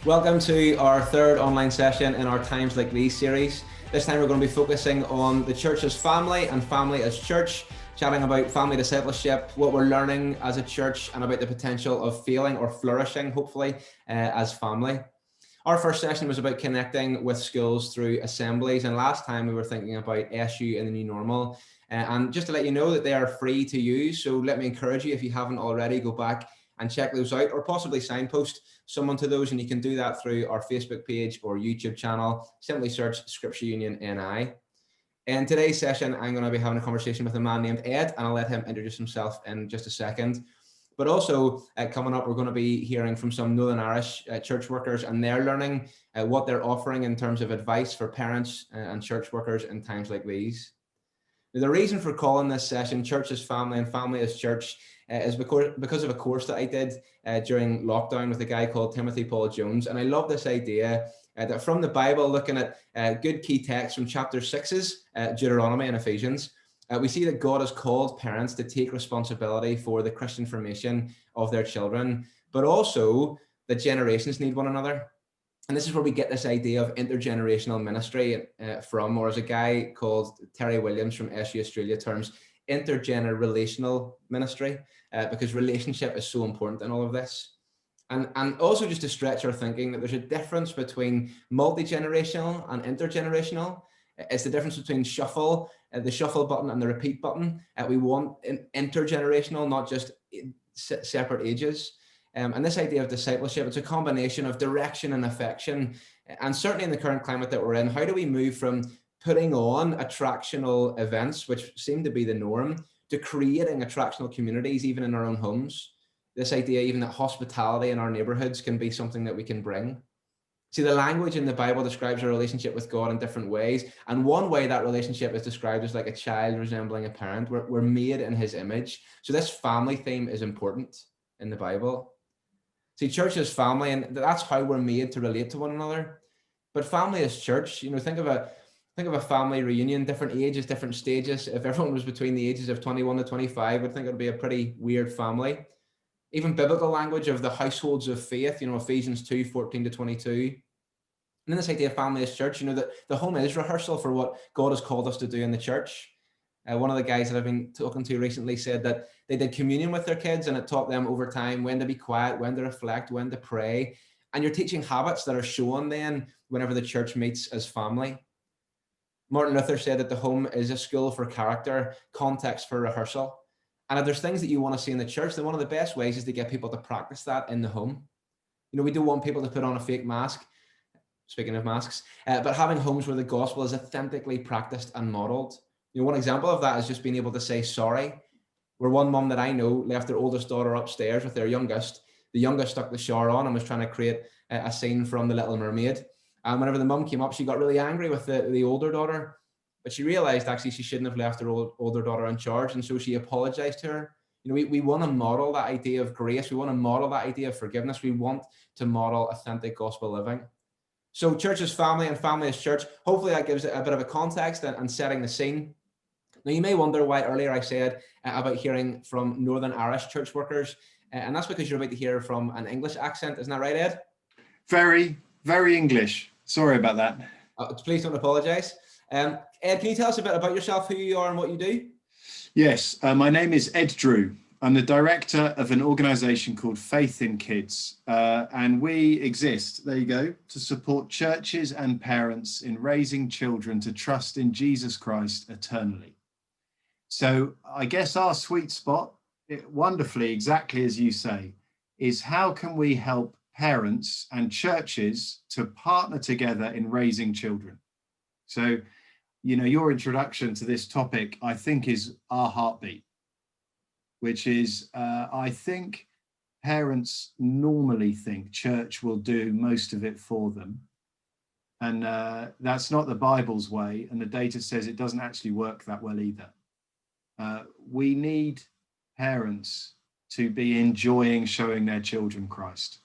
Welcome to our third online session in our Times Like These series. This time we're going to be focusing on the church as family and family as church, chatting about family discipleship, what we're learning as a church, and about the potential of failing or flourishing, hopefully, as family. Our first session was about connecting with schools through assemblies, and last time we were thinking about SU and the new normal. And just to let you know that they are free to use, so let me encourage you, if you haven't already, go back and check those out, or possibly signpost someone to those, and you can do that through our Facebook page or YouTube channel. Simply search Scripture Union NI. In today's session, I'm going to be having a conversation with a man named Ed, and I'll let him introduce himself in just a second. But also coming up, we're going to be hearing from some Northern Irish church workers, and they're learning what they're offering in terms of advice for parents and church workers in times like these. Now, the reason for calling this session Church as Family and Family as Church is because of a course that I did during lockdown with a guy called Timothy Paul Jones. And I love this idea that from the Bible, looking at good key texts from chapter 6's Deuteronomy and Ephesians, we see that God has called parents to take responsibility for the Christian formation of their children, but also that generations need one another. And this is where we get this idea of intergenerational ministry from, or as a guy called Terry Williams from SU Australia terms, intergenerational ministry, because relationship is so important in all of this. And also just to stretch our thinking that there's a difference between multi-generational and intergenerational. It's the difference between the shuffle button and the repeat button. We want intergenerational, not just separate ages. And this idea of discipleship, it's a combination of direction and affection. And certainly in the current climate that we're in, how do we move from putting on attractional events, which seem to be the norm, to creating attractional communities, even in our own homes? This idea even that hospitality in our neighborhoods can be something that we can bring. See, the language in the Bible describes our relationship with God in different ways. And one way that relationship is described is like a child resembling a parent. We're made in his image. So this family theme is important in the Bible. See, church is family, and that's how we're made to relate to one another. But family is church. Think of a family reunion, different ages, different stages. If everyone was between the ages of 21 to 25, I'd think it'd be a pretty weird family. Even biblical language of the households of faith, Ephesians 2:14 to 22. And then this idea of family as church, that the home is rehearsal for what God has called us to do in the church. One of the guys that I've been talking to recently said that they did communion with their kids, and it taught them over time when to be quiet, when to reflect, when to pray. And you're teaching habits that are shown then whenever the church meets as family. Martin Luther said that the home is a school for character, context for rehearsal. And if there's things that you want to see in the church, then one of the best ways is to get people to practice that in the home. We don't want people to put on a fake mask, speaking of masks, but having homes where the gospel is authentically practiced and modeled. One example of that is just being able to say sorry. Where one mum that I know left their oldest daughter upstairs with their youngest. The youngest stuck the shower on and was trying to create a scene from The Little Mermaid. And whenever the mum came up, she got really angry with the older daughter. But she realized actually she shouldn't have left her older daughter in charge. And so she apologized to her. We want to model that idea of grace. We want to model that idea of forgiveness. We want to model authentic gospel living. So church is family and family is church. Hopefully that gives it a bit of a context and setting the scene. Now, you may wonder why earlier I said about hearing from Northern Irish church workers, and that's because you're about to hear from an English accent. Isn't that right, Ed? Very, very English. Sorry about that. Please don't apologize. Ed, can you tell us a bit about yourself, who you are and what you do? Yes, my name is Ed Drew. I'm the director of an organisation called Faith in Kids, and we exist, there you go, to support churches and parents in raising children to trust in Jesus Christ eternally. So I guess our sweet spot, wonderfully, exactly as you say, is how can we help parents and churches to partner together in raising children? So, your introduction to this topic, I think, is our heartbeat, which is, I think parents normally think church will do most of it for them. And that's not the Bible's way. And the data says it doesn't actually work that well either. We need parents to be enjoying showing their children Christ.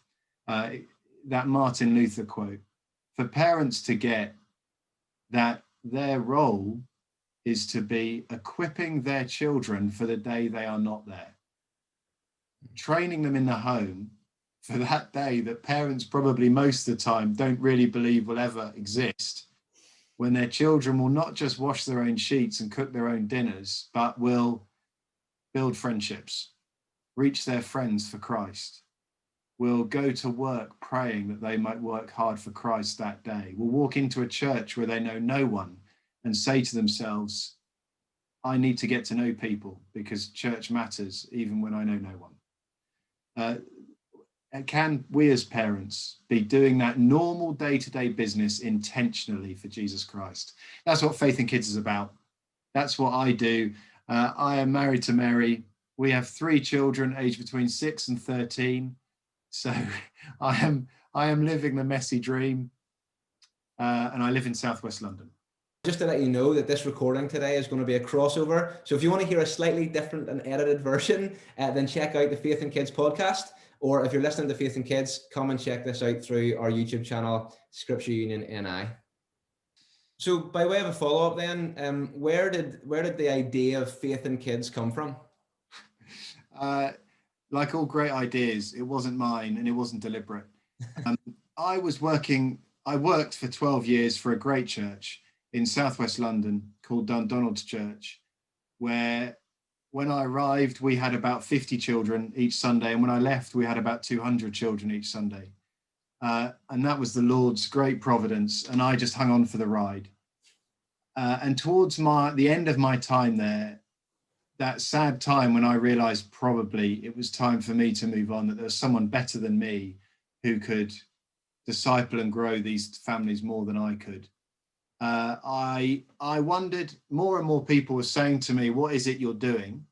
That Martin Luther quote, for parents to get that their role is to be equipping their children for the day they are not there, training them in the home for that day that parents probably most of the time don't really believe will ever exist, when their children will not just wash their own sheets and cook their own dinners, but will build friendships, reach their friends for Christ, will go to work praying that they might work hard for Christ that day, will walk into a church where they know no one and say to themselves, I need to get to know people because church matters even when I know no one. Can we as parents be doing that normal day-to-day business intentionally for Jesus Christ? That's what Faith in Kids is about. That's what I do. I am married to Mary. We have 3 children aged between 6 and 13. So I am living the messy dream, and I live in southwest London. Just to let you know that this recording today is going to be a crossover. So if you want to hear a slightly different and edited version, then check out the Faith in Kids podcast. Or if you're listening to Faith in Kids, come and check this out through our YouTube channel, Scripture Union NI. So by way of a follow-up then, where did the idea of Faith in Kids come from? Like all great ideas, it wasn't mine and it wasn't deliberate. I worked for 12 years for a great church in southwest London called Dundonald's Church, where when I arrived, we had about 50 children each Sunday. And when I left, we had about 200 children each Sunday. And that was the Lord's great providence. And I just hung on for the ride. And towards the end of my time there, that sad time when I realized probably it was time for me to move on, that there was someone better than me who could disciple and grow these families more than I could. I wondered, more and more people were saying to me, what is it you're doing?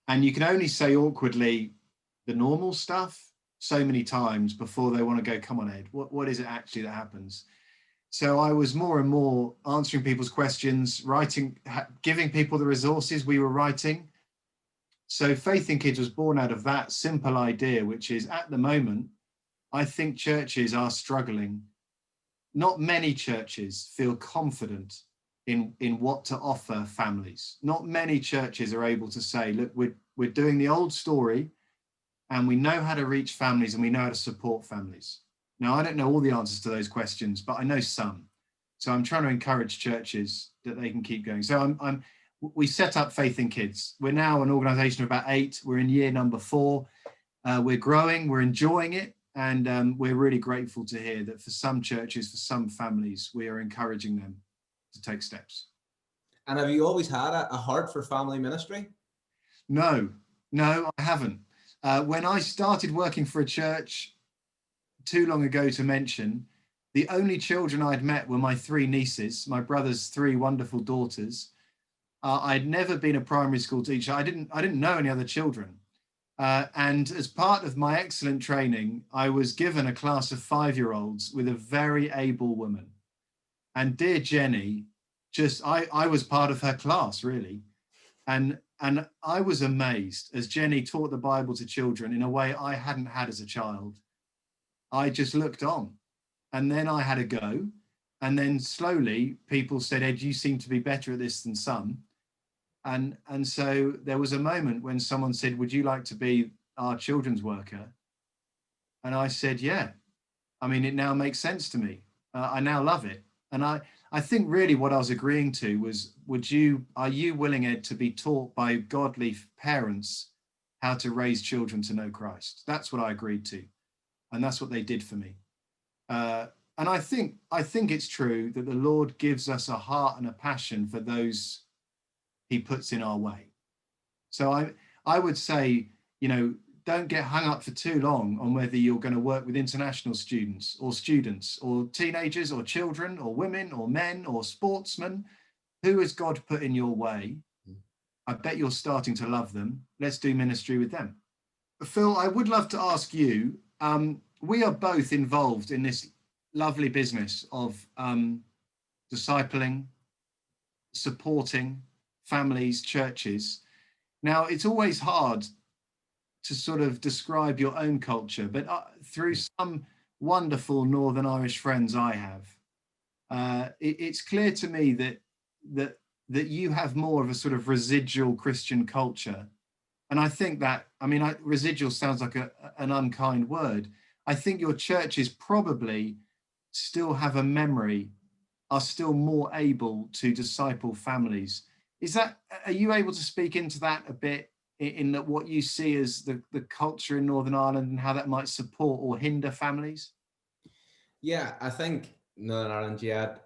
And you can only say awkwardly the normal stuff so many times before they want to go, come on, Ed, what is it actually that happens? So I was more and more answering people's questions, writing, giving people the resources we were writing. So Faith in Kids was born out of that simple idea, which is at the moment, I think churches are struggling. Not many churches feel confident in what to offer families. Not many churches are able to say, look, we're doing the old story and we know how to reach families and we know how to support families. Now, I don't know all the answers to those questions, but I know some. So I'm trying to encourage churches that they can keep going. So we set up Faith in Kids. We're now an organization of about 8. We're in year number 4. We're growing, we're enjoying it. And we're really grateful to hear that for some churches, for some families, we are encouraging them to take steps. And have you always had a heart for family ministry? No, I haven't. When I started working for a church too long ago to mention, the only children I'd met were my 3 nieces, my brother's 3 wonderful daughters. I'd never been a primary school teacher. I didn't know any other children. And as part of my excellent training, I was given a class of 5-year-olds with a very able woman. And dear Jenny, I was part of her class, really. And I was amazed as Jenny taught the Bible to children in a way I hadn't had as a child. I just looked on. And then I had a go. And then slowly people said, Ed, you seem to be better at this than some. And so there was a moment when someone said, would you like to be our children's worker? And I said, yeah. I mean, it now makes sense to me. I now love it. And I think really what I was agreeing to was, are you willing, Ed, to be taught by godly parents how to raise children to know Christ? That's what I agreed to. And that's what they did for me. And I think it's true that the Lord gives us a heart and a passion for those he puts in our way. So I would say, don't get hung up for too long on whether you're going to work with international students or teenagers or children or women or men or sportsmen. Who has God put in your way? I bet you're starting to love them. Let's do ministry with them. Phil, I would love to ask you, we are both involved in this lovely business of discipling, supporting families, churches. Now, it's always hard to sort of describe your own culture, but through some wonderful Northern Irish friends I have, it's clear to me that you have more of a sort of residual Christian culture And I think that, I mean, residual sounds like an unkind word. I think your churches probably still have a memory, are still more able to disciple families. Are you able to speak into that a bit, in that what you see as the culture in Northern Ireland and how that might support or hinder families? Yeah, I think Northern Ireland, yeah,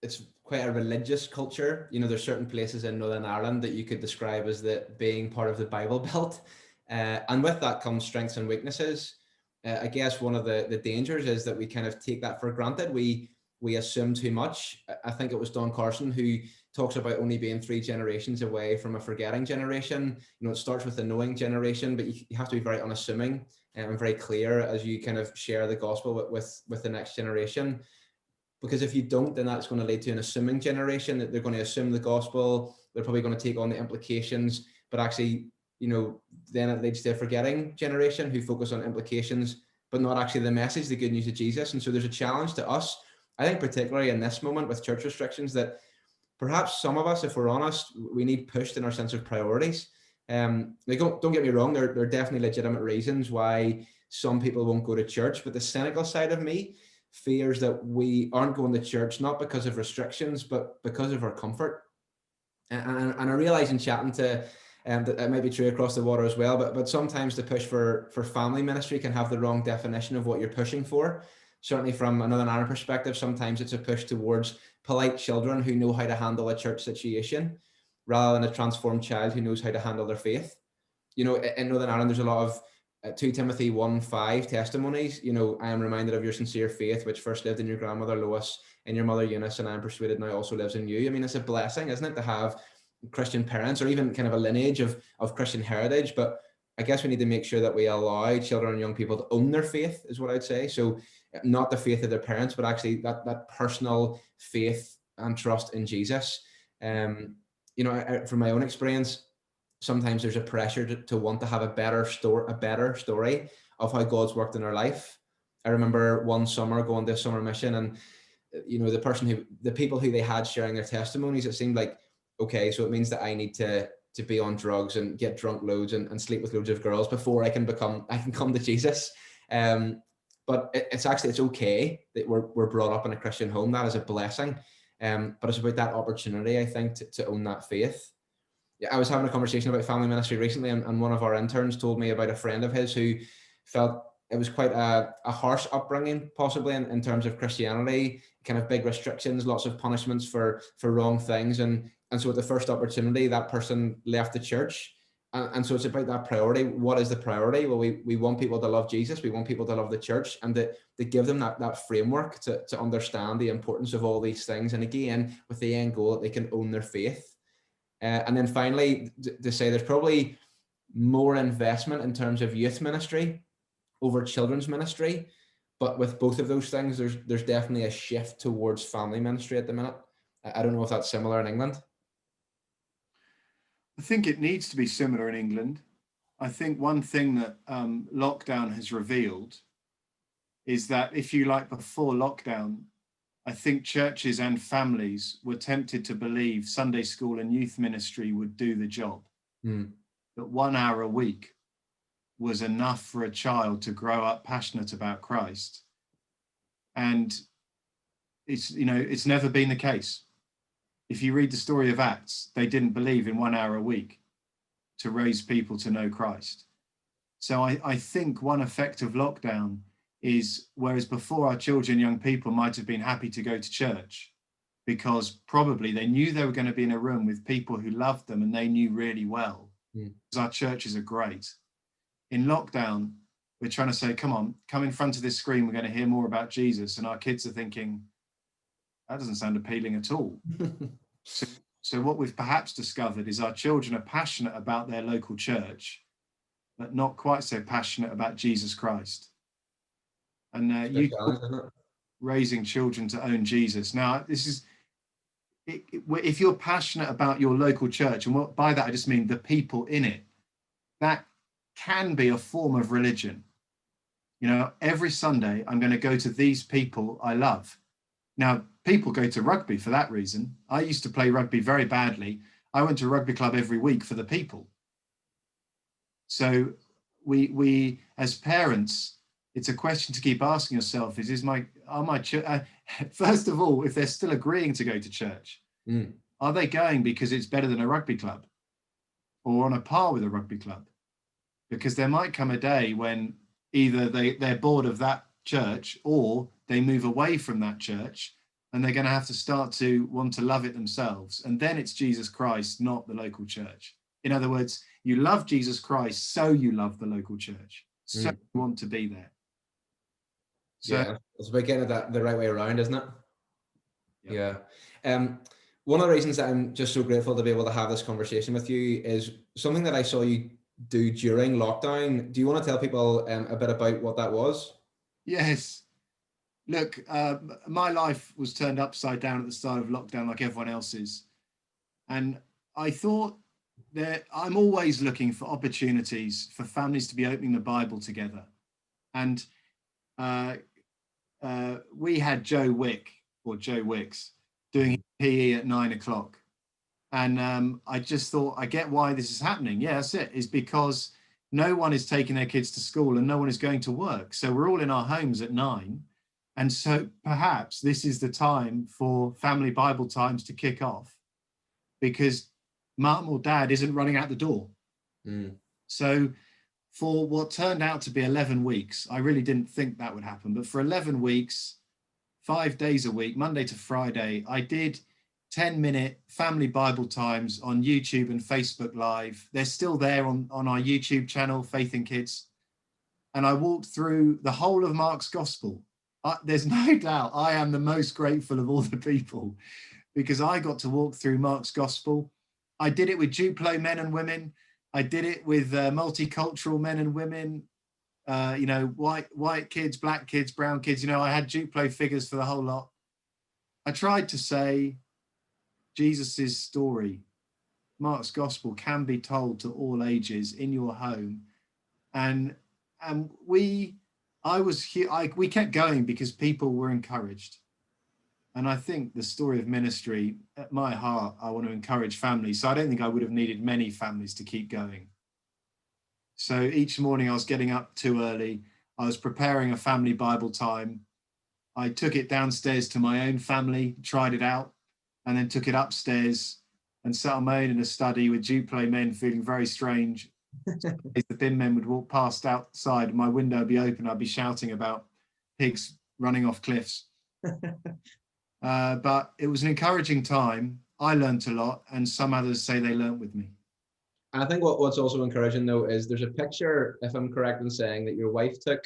it's quite a religious culture. You know, there's certain places in Northern Ireland that you could describe as the being part of the Bible Belt, and with that comes strengths and weaknesses. I guess one of the dangers is that we kind of take that for granted. We assume too much. I think it was Don Carson who talks about only being 3 generations away from a forgetting generation. You know, it starts with the knowing generation, but you have to be very unassuming and very clear as you kind of share the gospel with the next generation. Because if you don't, then that's going to lead to an assuming generation, that they're going to assume the gospel. They're probably going to take on the implications, but actually, you know, then it leads to a forgetting generation who focus on implications, but not actually the message, the good news of Jesus. And so there's a challenge to us, I think, particularly in this moment with church restrictions, that perhaps some of us, if we're honest, we need pushed in our sense of priorities. Like, don't get me wrong, there are definitely legitimate reasons why some people won't go to church, but the cynical side of me fears that we aren't going to church not because of restrictions, but because of our comfort. And I realize in chatting to that it might be true across the water as well, but sometimes the push for family ministry can have the wrong definition of what you're pushing for. Certainly from another Ireland perspective, sometimes it's a push towards polite children who know how to handle a church situation rather than a transformed child who knows how to handle their faith. You know, in Northern Ireland, there's a lot of 2 Timothy 1:5 testimonies. You know, I am reminded of your sincere faith, which first lived in your grandmother Lois and your mother Eunice, and I am persuaded now also lives in you. I mean, it's a blessing, isn't it, to have Christian parents or even kind of a lineage of Christian heritage. But I guess we need to make sure that we allow children and young people to own their faith, is what I'd say. So not the faith of their parents, but actually that personal faith and trust in Jesus. Um, you know, from my own experience, sometimes there's a pressure to want to have a better story of how God's worked in our life. I remember one summer going to a summer mission, and you know, the people who they had sharing their testimonies, it seemed like, okay, so it means that I need to be on drugs and get drunk loads and sleep with loads of girls before I can come to Jesus. But it's okay that we're brought up in a Christian home. That is a blessing. But it's about that opportunity, I think, to own that faith. Yeah, I was having a conversation about family ministry recently, and one of our interns told me about a friend of his who felt it was quite a harsh upbringing, possibly in terms of Christianity, kind of big restrictions, lots of punishments for wrong things, and so at the first opportunity, that person left the church, and so it's about that priority. What is the priority? Well, we want people to love Jesus, we want people to love the church, and to give them that framework to understand the importance of all these things, and again, with the end goal that they can own their faith. And then finally, to say there's probably more investment in terms of youth ministry over children's ministry, but with both of those things, there's definitely a shift towards family ministry at the minute. I don't know if that's similar in England. I think it needs to be similar in England. I think one thing that lockdown has revealed is that, if you like, before lockdown, I think churches and families were tempted to believe Sunday school and youth ministry would do the job. Mm. That 1 hour a week was enough for a child to grow up passionate about Christ. And it's never been the case. If you read the story of Acts, they didn't believe in 1 hour a week to raise people to know Christ. So I think one effect of lockdown is, whereas before our children, young people might have been happy to go to church because probably they knew they were going to be in a room with people who loved them and they knew really well, because our churches are great. In lockdown, we're trying to say, come on, come in front of this screen, we're going to hear more about Jesus. And our kids are thinking, that doesn't sound appealing at all. So what we've perhaps discovered is our children are passionate about their local church, but not quite so passionate about Jesus Christ. And raising children to own Jesus. Now, if you're passionate about your local church, and by that I just mean the people in it, that can be a form of religion. You know, every Sunday I'm going to go to these people I love. Now, people go to rugby for that reason. I used to play rugby very badly. I went to rugby club every week for the people. So we as parents, it's a question to keep asking yourself: first of all, if they're still agreeing to go to church, are they going because it's better than a rugby club, or on a par with a rugby club? Because there might come a day when either they're bored of that church, or they move away from that church, and they're going to have to start to want to love it themselves. And then it's Jesus Christ, not the local church. In other words, you love Jesus Christ, so you love the local church, so you want to be there. So, yeah, it's about getting it the right way around, isn't it? yeah. One of the reasons that I'm just so grateful to be able to have this conversation with you is something that I saw you do during lockdown. Do you want to tell people a bit about what that was? Yes. Look, my life was turned upside down at the start of lockdown, like everyone else's. And I thought that I'm always looking for opportunities for families to be opening the Bible together. And we had Joe Wicks doing PE at 9 o'clock. And I just thought, I get why this is happening. Yeah, that's it. Is because no one is taking their kids to school and no one is going to work. So we're all in our homes at 9. And so perhaps this is the time for family Bible times to kick off, because mum or dad isn't running out the door. So for what turned out to be 11 weeks, I really didn't think that would happen. But for 11 weeks, 5 days a week, Monday to Friday, I did 10-minute family Bible times on YouTube and Facebook Live. They're still there on our YouTube channel, Faith in Kids. And I walked through the whole of Mark's Gospel. There's no doubt I am the most grateful of all the people, because I got to walk through Mark's Gospel. I did it with Duplo men and women. I did it with multicultural men and women, white kids, black kids, brown kids. I had Duplo figures for the whole lot. I tried to say Jesus's story, Mark's Gospel, can be told to all ages in your home. And we kept going because people were encouraged. And I think the story of ministry, at my heart, I want to encourage families. So I don't think I would have needed many families to keep going. So each morning I was getting up too early. I was preparing a family Bible time. I took it downstairs to my own family, tried it out, and then took it upstairs and sat on my own in a study with Duplo men feeling very strange. The bin men would walk past outside, my window would be open, I'd be shouting about pigs running off cliffs. But it was an encouraging time. I learned a lot, and some others say they learned with me. And I think what's also encouraging, though, is there's a picture, if I'm correct in saying, that your wife took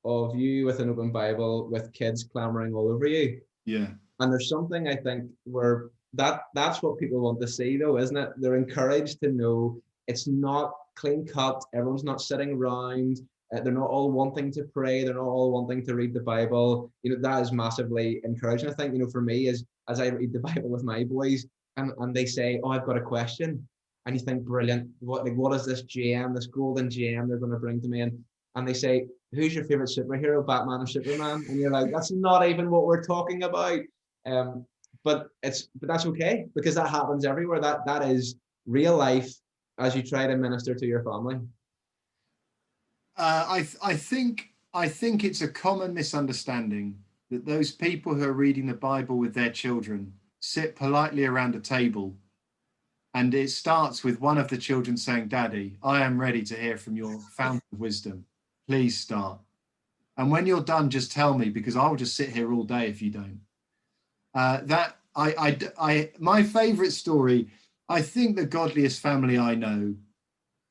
of you with an open Bible with kids clamoring all over you. Yeah. And there's something, I think, where that's what people want to see, though, isn't it? They're encouraged to know it's not clean cut. Everyone's not sitting around. They're not all wanting to pray. They're not all wanting to read the Bible. That is massively encouraging. I think, for me, as I read the Bible with my boys, and they say, "Oh, I've got a question," and you think, "Brilliant! What is this gem, this golden gem they're going to bring to me?" And they say, "Who's your favorite superhero, Batman or Superman?" And you're like, "That's not even what we're talking about." But that's okay, because that happens everywhere. That is real life as you try to minister to your family. I think it's a common misunderstanding that those people who are reading the Bible with their children sit politely around a table, and it starts with one of the children saying, "Daddy, I am ready to hear from your fountain of wisdom. Please start. And when you're done, just tell me, because I will just sit here all day if you don't." My favorite story, I think the godliest family I know,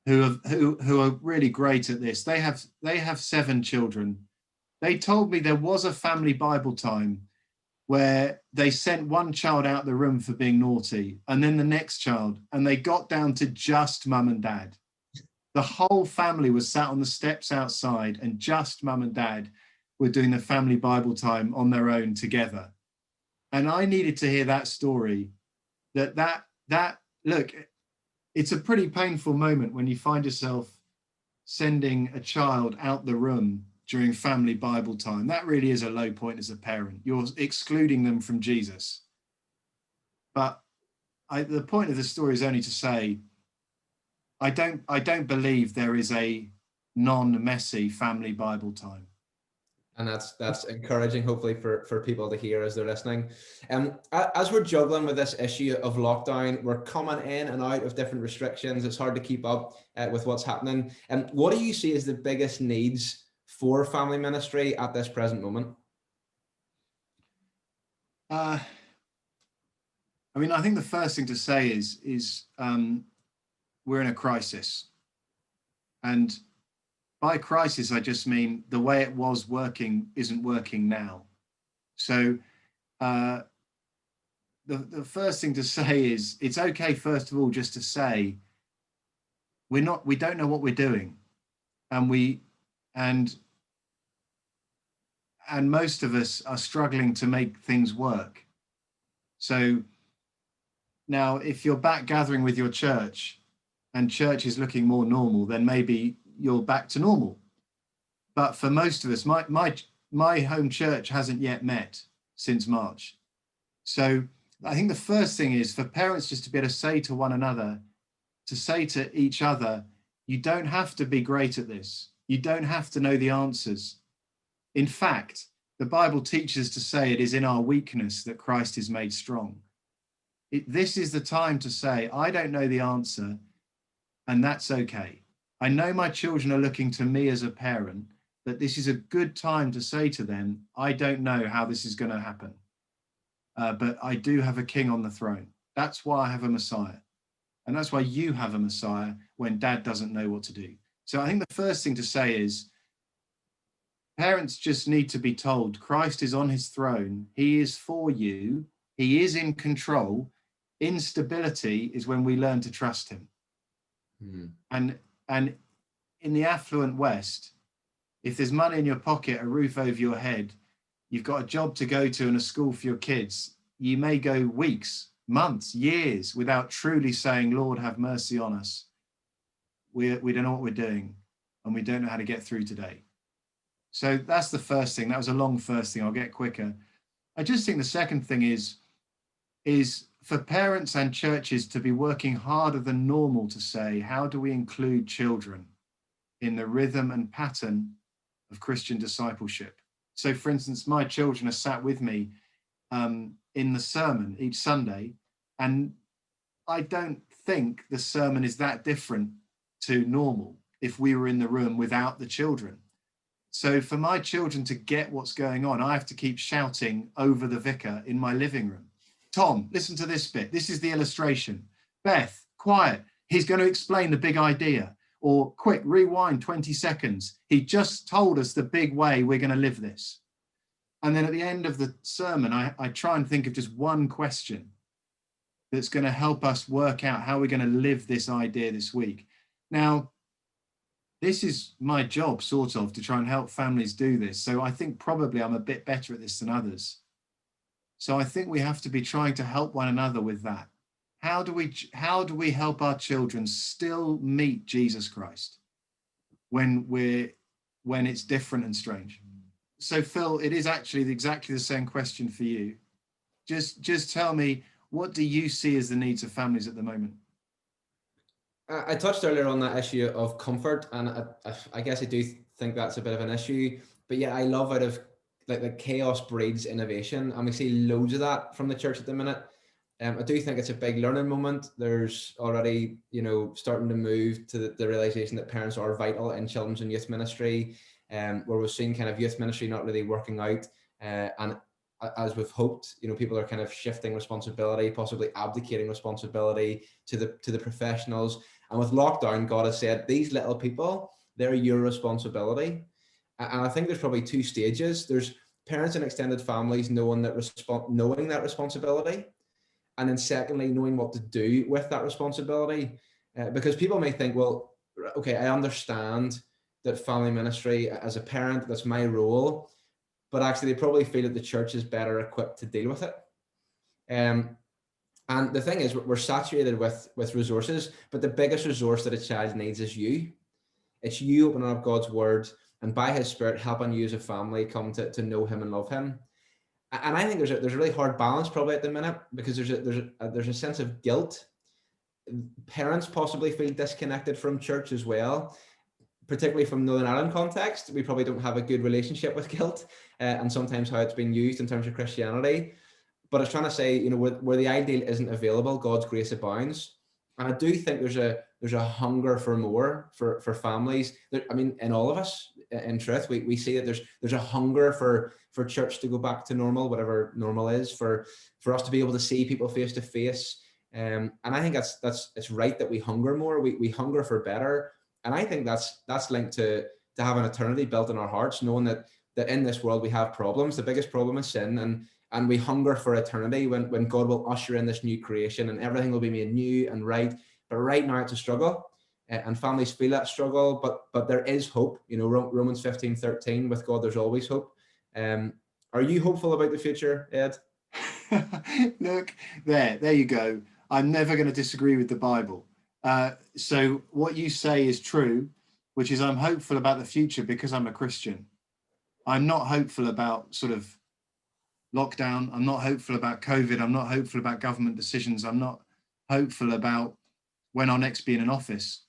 who are really great at this, they have 7 children. They told me there was a family Bible time where they sent one child out of the room for being naughty, and then the next child, and they got down to just mum and dad. The whole family was sat on the steps outside, and just mum and dad were doing the family Bible time on their own together. And I needed to hear that story. That look, it's a pretty painful moment when you find yourself sending a child out the room during family Bible time. That really is a low point as a parent. You're excluding them from Jesus. But the point of the story is only to say, I don't believe there is a non-messy family Bible time. And that's encouraging, hopefully, for people to hear as they're listening. As we're juggling with this issue of lockdown, we're coming in and out of different restrictions. It's hard to keep up with what's happening. And what do you see as the biggest needs for family ministry at this present moment? I mean, I think the first thing to say is we're in a crisis, and by crisis, I just mean the way it was working isn't working now. So the first thing to say is it's okay, first of all, just to say we don't know what we're doing, and and most of us are struggling to make things work. So now, if you're back gathering with your church and church is looking more normal, then maybe you're back to normal. But for most of us, my home church hasn't yet met since March. So I think the first thing is for parents just to be able to say to one another, to say to each other, you don't have to be great at this. You don't have to know the answers. In fact, the Bible teaches to say it is in our weakness that Christ is made strong. This is the time to say, I don't know the answer, and that's okay. I know my children are looking to me as a parent, but this is a good time to say to them, I don't know how this is going to happen, but I do have a king on the throne. That's why I have a Messiah. And that's why you have a Messiah when dad doesn't know what to do. So I think the first thing to say is parents just need to be told Christ is on his throne. He is for you. He is in control. Instability is when we learn to trust him. And in the affluent West, if there's money in your pocket, a roof over your head, you've got a job to go to and a school for your kids, you may go weeks, months, years without truly saying, Lord, have mercy on us. We don't know what we're doing, and we don't know how to get through today. So that's the first thing. That was a long first thing. I'll get quicker. I just think the second thing is for parents and churches to be working harder than normal to say, how do we include children in the rhythm and pattern of Christian discipleship? So, for instance, my children are sat with me in the sermon each Sunday, and I don't think the sermon is that different to normal if we were in the room without the children. So for my children to get what's going on, I have to keep shouting over the vicar in my living room. Tom, listen to this bit. This is the illustration. Beth, quiet. He's going to explain the big idea. Or quick, rewind 20 seconds. He just told us the big way we're going to live this. And then at the end of the sermon, I try and think of just one question that's going to help us work out how we're going to live this idea this week. Now, this is my job, sort of, to try and help families do this. So I think probably I'm a bit better at this than others. So I think we have to be trying to help one another with that. How do we help our children still meet Jesus Christ when it's different and strange? So Phil, it is actually exactly the same question for you. Just tell me, what do you see as the needs of families at the moment? I touched earlier on that issue of comfort, and I guess I do think that's a bit of an issue. But yeah, I love out of like chaos breeds innovation, and we see loads of that from the church at the minute. I do think it's a big learning moment. There's already, starting to move to the realization that parents are vital in children's and youth ministry, where we've seen kind of youth ministry not really working out, and as we've hoped, people are kind of shifting responsibility, possibly abdicating responsibility to the professionals. And with lockdown, God has said, these little people, they're your responsibility. And I think there's probably two stages. There's parents and extended families knowing that responsibility. And then secondly, knowing what to do with that responsibility. Because people may think, well, okay, I understand that family ministry as a parent, that's my role. But actually they probably feel that the church is better equipped to deal with it. And the thing is, we're saturated with resources, but the biggest resource that a child needs is you. It's you opening up God's word and by his spirit helping you as a family come to know him and love him. And I think there's a really hard balance probably at the minute, because there's a sense of guilt parents possibly feel disconnected from church as well, particularly from Northern Ireland context. We probably don't have a good relationship with guilt, and sometimes how it's been used in terms of Christianity. But I was trying to say, where the ideal isn't available, God's grace abounds. And I do think there's a hunger for more for families. I mean, in all of us, in truth, we see that there's a hunger for church to go back to normal, whatever normal is, for us to be able to see people face to face. And I think it's right that we hunger more. We hunger for better. And I think that's linked to having eternity built in our hearts, knowing that in this world we have problems. The biggest problem is sin, and we hunger for eternity when God will usher in this new creation and everything will be made new and right. But right now it's a struggle, and families feel that struggle, but there is hope. Romans 15:13, with God there's always hope. Are you hopeful about the future, Ed? Look, there you go. I'm never going to disagree with the Bible. So what you say is true, which is I'm hopeful about the future because I'm a Christian. I'm not hopeful about sort of lockdown. I'm not hopeful about COVID. I'm not hopeful about government decisions. I'm not hopeful about when I'll next be in an office.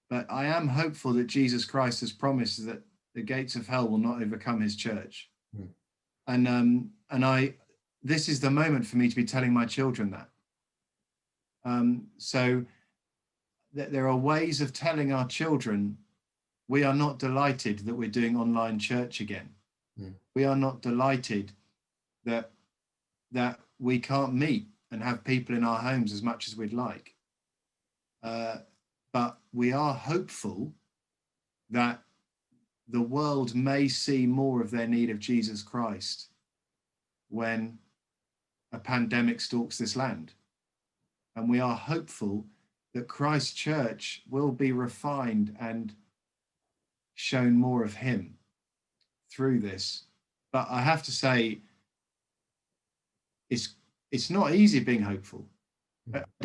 But I am hopeful that Jesus Christ has promised that the gates of hell will not overcome his church. And this is the moment for me to be telling my children that. So there are ways of telling our children we are not delighted that we're doing online church again. We are not delighted that we can't meet and have people in our homes as much as we'd like. But we are hopeful that the world may see more of their need of Jesus Christ when a pandemic stalks this land. And we are hopeful that Christ's church will be refined and shown more of him through this. But I have to say, it's not easy being hopeful.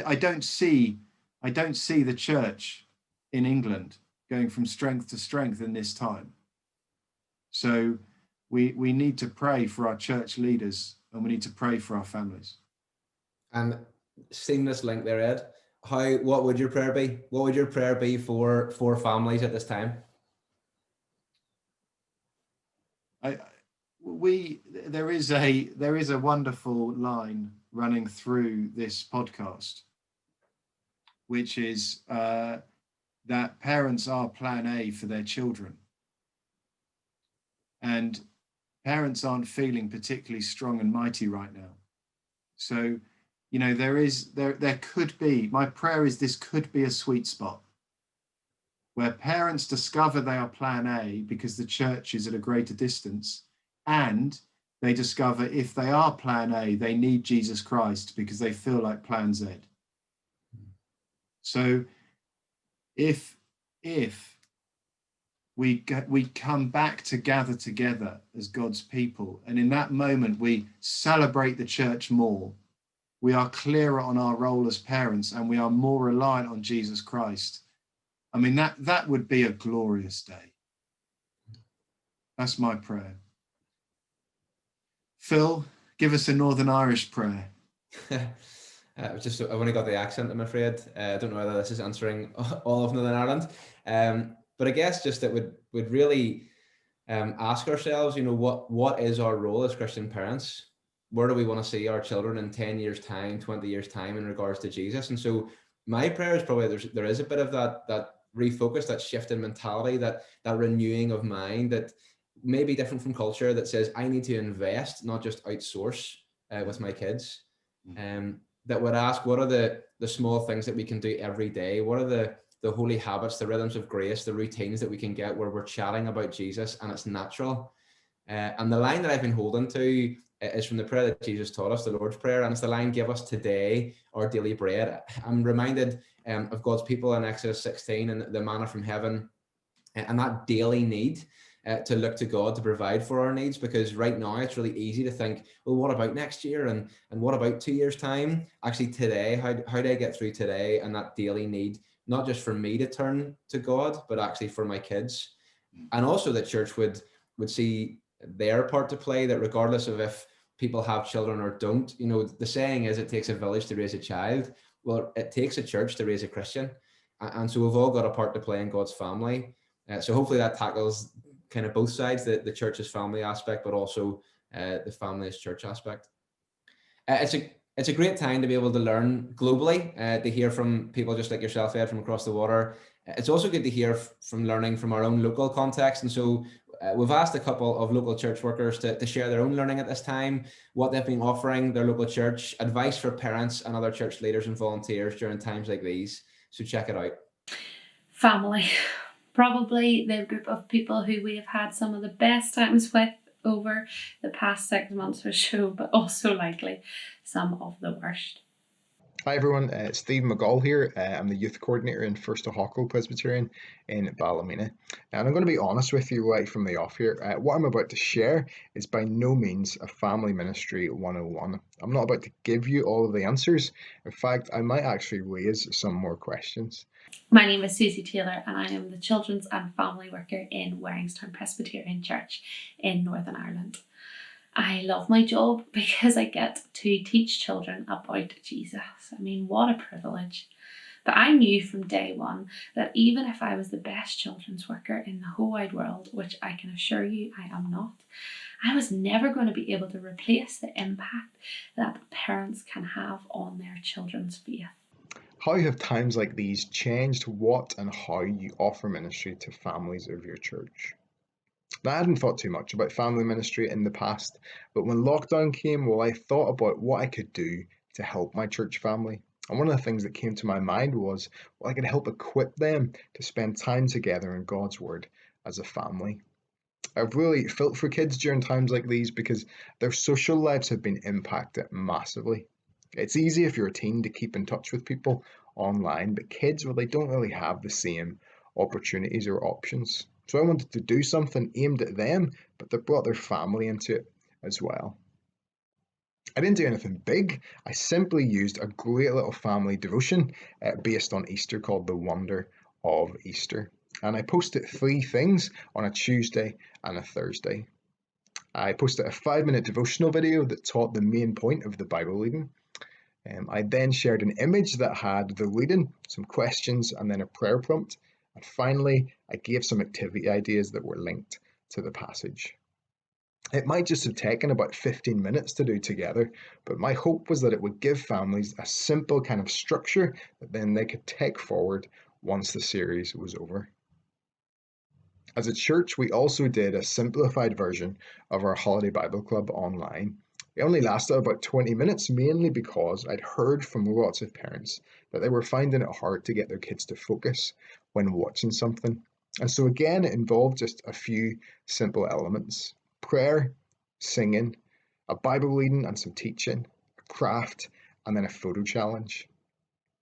I don't see the church in England going from strength to strength in this time. So we need to pray for our church leaders, and we need to pray for our families. And seamless link there, Ed. What would your prayer be? What would your prayer be for families at this time? There is a wonderful line running through this podcast, which is that parents are plan A for their children, and parents aren't feeling particularly strong and mighty right now. So, there could be, my prayer is this could be a sweet spot where parents discover they are plan A because the church is at a greater distance, and they discover if they are plan A, they need Jesus Christ because they feel like plan Z. So if we come back to gather together as God's people, and in that moment we celebrate the church more, we are clearer on our role as parents, and we are more reliant on Jesus Christ. I mean, that would be a glorious day. That's my prayer. Phil, give us a Northern Irish prayer. I've only got the accent, I'm afraid. I don't know whether this is answering all of Northern Ireland. But I guess just that would really ask ourselves, what is our role as Christian parents? Where do we want to see our children in 10 years time, 20 years time in regards to Jesus? And so my prayer is probably there is a bit of that refocus, that shift in mentality, that renewing of mind that may be different from culture, that says I need to invest, not just outsource with my kids. That would ask, what are the small things that we can do every day? What are the holy habits, the rhythms of grace, the routines that we can get where we're chatting about Jesus and it's natural? And the line that I've been holding to is from the prayer that Jesus taught us, the Lord's Prayer, and it's the line, "Give us today our daily bread." I'm reminded of God's people in Exodus 16 and the manna from heaven, and that daily need to look to God to provide for our needs, because right now it's really easy to think, well, what about next year, and what about 2 years time? Actually today, how do I get through today, and that daily need, not just for me to turn to God, but actually for my kids. And also that church would see their part to play, that regardless of if people have children or don't, the saying is it takes a village to raise a child. Well, it takes a church to raise a Christian. And so we've all got a part to play in God's family. So hopefully that tackles kind of both sides, the church's family aspect, but also the family as church aspect. It's a great time to be able to learn globally, to hear from people just like yourself, Ed, from across the water. It's also good to hear from learning from our own local context. And so we've asked a couple of local church workers to share their own learning at this time, what they've been offering their local church, advice for parents and other church leaders and volunteers during times like these. So check it out. Family. Probably the group of people who we have had some of the best times with over the past 6 months or so, but also likely some of the worst. Hi everyone, it's Steve McGall here. I'm the youth coordinator in First Ahoko Presbyterian in Ballymena. And I'm going to be honest with you right from the off here. What I'm about to share is by no means a family ministry 101. I'm not about to give you all of the answers. In fact, I might actually raise some more questions. My name is Susie Taylor and I am the Children's and Family Worker in Warringstown Presbyterian Church in Northern Ireland. I love my job because I get to teach children about Jesus. I mean, what a privilege. But I knew from day one that even if I was the best children's worker in the whole wide world, which I can assure you I am not, I was never going to be able to replace the impact that parents can have on their children's faith. How have times like these changed what and how you offer ministry to families of your church? Now, I hadn't thought too much about family ministry in the past, but when lockdown came, well, I thought about what I could do to help my church family. And one of the things that came to my mind was, well, I could help equip them to spend time together in God's Word as a family. I've really felt for kids during times like these because their social lives have been impacted massively. It's easy if you're a teen to keep in touch with people online, but kids, well, they don't really have the same opportunities or options. So I wanted to do something aimed at them, but that brought their family into it as well. I didn't do anything big. I simply used a great little family devotion based on Easter called The Wonder of Easter. And I posted 3 things on a Tuesday and a Thursday. I posted a 5-minute devotional video that taught the main point of the Bible reading. I then shared an image that had the reading, some questions, and then a prayer prompt. And finally, I gave some activity ideas that were linked to the passage. It might just have taken about 15 minutes to do together, but my hope was that it would give families a simple kind of structure that then they could take forward once the series was over. As a church, we also did a simplified version of our Holiday Bible Club online. It only lasted about 20 minutes, mainly because I'd heard from lots of parents that they were finding it hard to get their kids to focus when watching something. And so again, it involved just a few simple elements: prayer, singing, a Bible reading and some teaching, a craft, and then a photo challenge.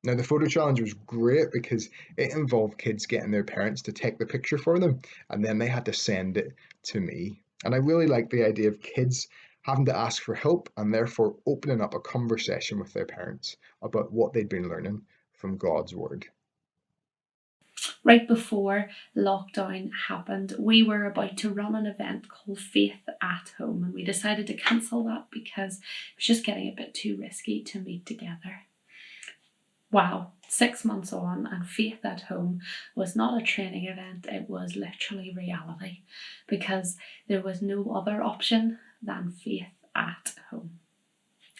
Now, the photo challenge was great because it involved kids getting their parents to take the picture for them, and then they had to send it to me. And I really liked the idea of kids having to ask for help and therefore opening up a conversation with their parents about what they'd been learning from God's Word. Right before lockdown happened, we were about to run an event called Faith at Home, and we decided to cancel that because it was just getting a bit too risky to meet together. Wow, 6 months on, and Faith at Home was not a training event, it was literally reality, because there was no other option than Faith at Home.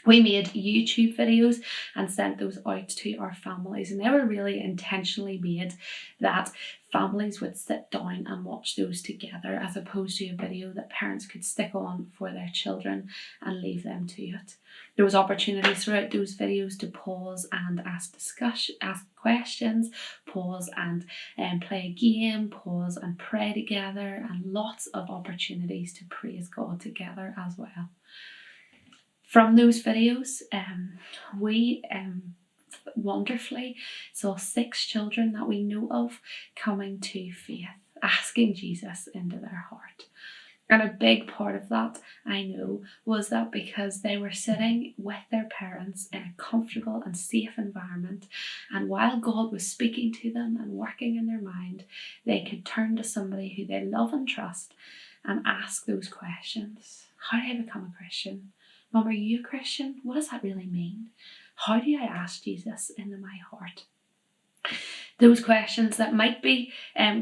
We made YouTube videos and sent those out to our families, and they were really intentionally made that families would sit down and watch those together, as opposed to a video that parents could stick on for their children and leave them to it. There was opportunities throughout those videos to pause and ask questions, pause and play a game, pause and pray together, and lots of opportunities to praise God together as well. From those videos, we wonderfully saw 6 children that we know of coming to faith, asking Jesus into their heart. And a big part of that, I know, was that because they were sitting with their parents in a comfortable and safe environment, and while God was speaking to them and working in their mind, they could turn to somebody who they love and trust and ask those questions. How did I become a Christian? Mum, are you a Christian? What does that really mean? How do I ask Jesus into my heart? Those questions that might be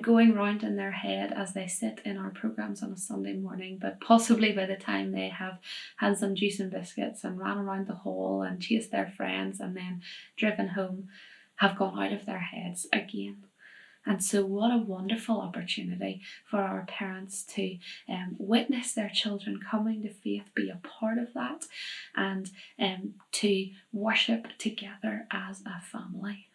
going round in their head as they sit in our programs on a Sunday morning, but possibly by the time they have had some juice and biscuits and ran around the hall and chased their friends and then driven home, have gone out of their heads again. And so what a wonderful opportunity for our parents to witness their children coming to faith, be a part of that, and to worship together as a family.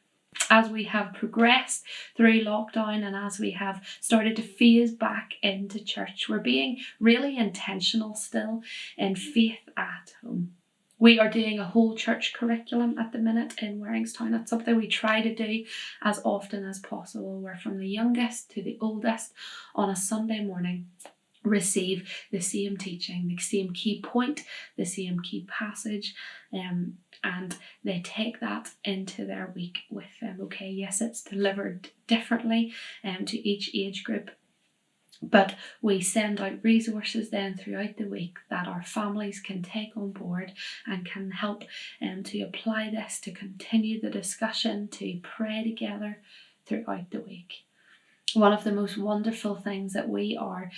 As we have progressed through lockdown and as we have started to phase back into church, we're being really intentional still in faith at home. We are doing a whole church curriculum at the minute in Waringstown. That's something we try to do as often as possible, where from the youngest to the oldest on a Sunday morning receive the same teaching, the same key point, the same key passage, and they take that into their week with them. Okay, yes, it's delivered differently to each age group, but we send out resources then throughout the week that our families can take on board and can help to apply this, to continue the discussion, to pray together throughout the week. One of the most wonderful things that we are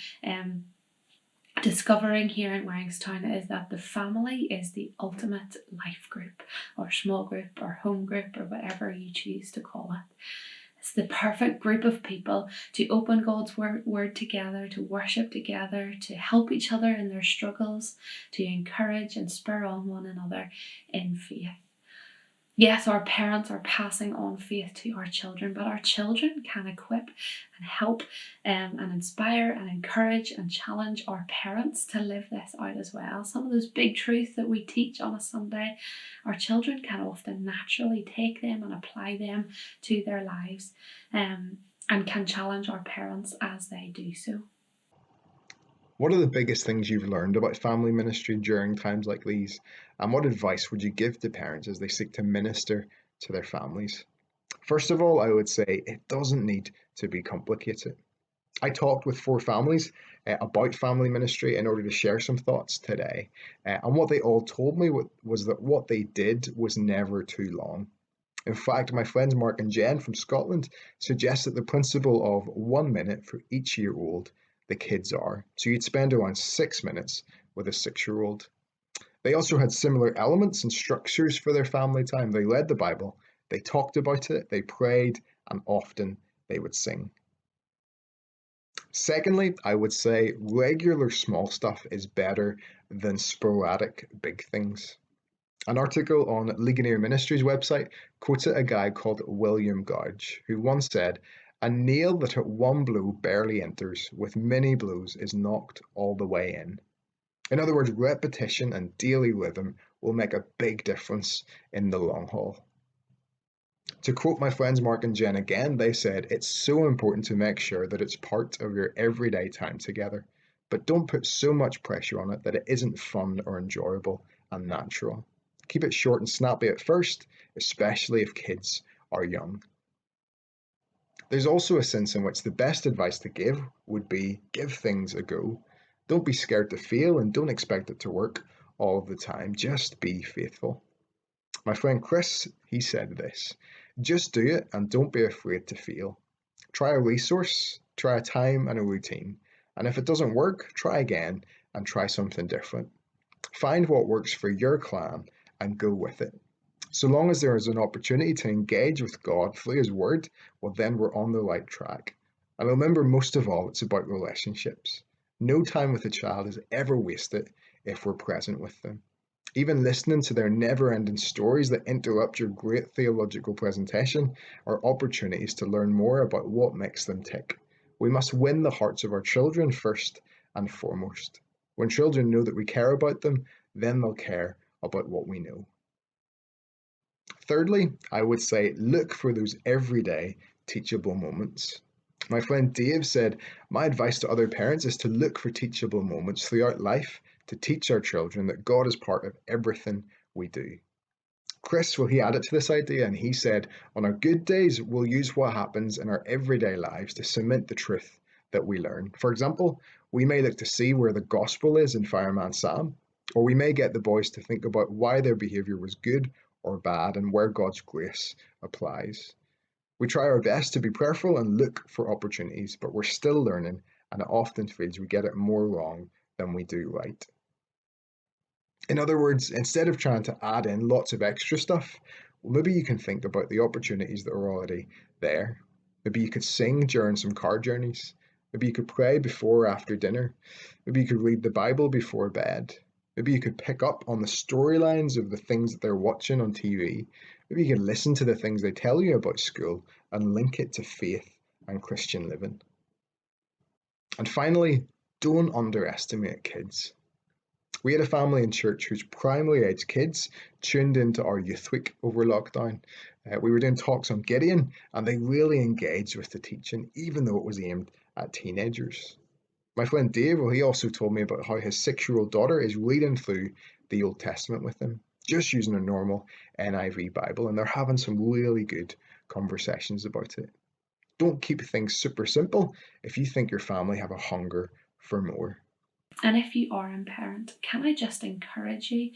discovering here in Waringstown is that the family is the ultimate life group or small group or home group or whatever you choose to call it. It's the perfect group of people to open God's word together, to worship together, to help each other in their struggles, to encourage and spur on one another in faith. Yes, our parents are passing on faith to our children, but our children can equip and help and inspire and encourage and challenge our parents to live this out as well. Some of those big truths that we teach on a Sunday, our children can often naturally take them and apply them to their lives and can challenge our parents as they do so. What are the biggest things you've learned about family ministry during times like these? And what advice would you give to parents as they seek to minister to their families? First of all, I would say it doesn't need to be complicated. I talked with 4 families about family ministry in order to share some thoughts today. And what they all told me was that what they did was never too long. In fact, my friends Mark and Jen from Scotland suggest that the principle of 1 minute for each year old the kids are. So you'd spend around 6 minutes with a 6-year-old. They also had similar elements and structures for their family time. They read the Bible, they talked about it, they prayed, and often they would sing. Secondly, I would say regular small stuff is better than sporadic big things. An article on Ligonier Ministries website quoted a guy called William Gouge, who once said, "A nail that at one blow barely enters, with many blows is knocked all the way in." In other words, repetition and daily rhythm will make a big difference in the long haul. To quote my friends Mark and Jen again, they said, "It's so important to make sure that it's part of your everyday time together, but don't put so much pressure on it that it isn't fun or enjoyable and natural. Keep it short and snappy at first, especially if kids are young." There's also a sense in which the best advice to give would be give things a go. Don't be scared to fail and don't expect it to work all of the time. Just be faithful. My friend Chris, he said this, "Just do it and don't be afraid to fail. Try a resource, try a time and a routine. And if it doesn't work, try again and try something different. Find what works for your clan and go with it. So long as there is an opportunity to engage with God through His Word, well, then we're on the right track. And remember, most of all, it's about relationships. No time with a child is ever wasted if we're present with them. Even listening to their never-ending stories that interrupt your great theological presentation are opportunities to learn more about what makes them tick. We must win the hearts of our children first and foremost. When children know that we care about them, then they'll care about what we know. Thirdly, I would say look for those everyday teachable moments. My friend Dave said, "My advice to other parents is to look for teachable moments throughout life to teach our children that God is part of everything we do." Chris, well, he added to this idea and he said, "On our good days, we'll use what happens in our everyday lives to cement the truth that we learn. For example, we may look to see where the gospel is in Fireman Sam. Or we may get the boys to think about why their behaviour was good or bad and where God's grace applies. We try our best to be prayerful and look for opportunities, but we're still learning, and it often feels we get it more wrong than we do right. In other words, instead of trying to add in lots of extra stuff, well, maybe you can think about the opportunities that are already there. Maybe you could sing during some car journeys. Maybe you could pray before or after dinner. Maybe you could read the Bible before bed. Maybe you could pick up on the storylines of the things that they're watching on TV. Maybe you could listen to the things they tell you about school and link it to faith and Christian living. And finally, don't underestimate kids. We had a family in church whose primary age kids tuned into our youth week over lockdown. We were doing talks on Gideon, and they really engaged with the teaching, even though it was aimed at teenagers. My friend Dave, well, he also told me about how his 6-year-old daughter is reading through the Old Testament with him, just using a normal NIV Bible, and they're having some really good conversations about it. Don't keep things super simple if you think your family have a hunger for more. And if you are a parent, can I just encourage you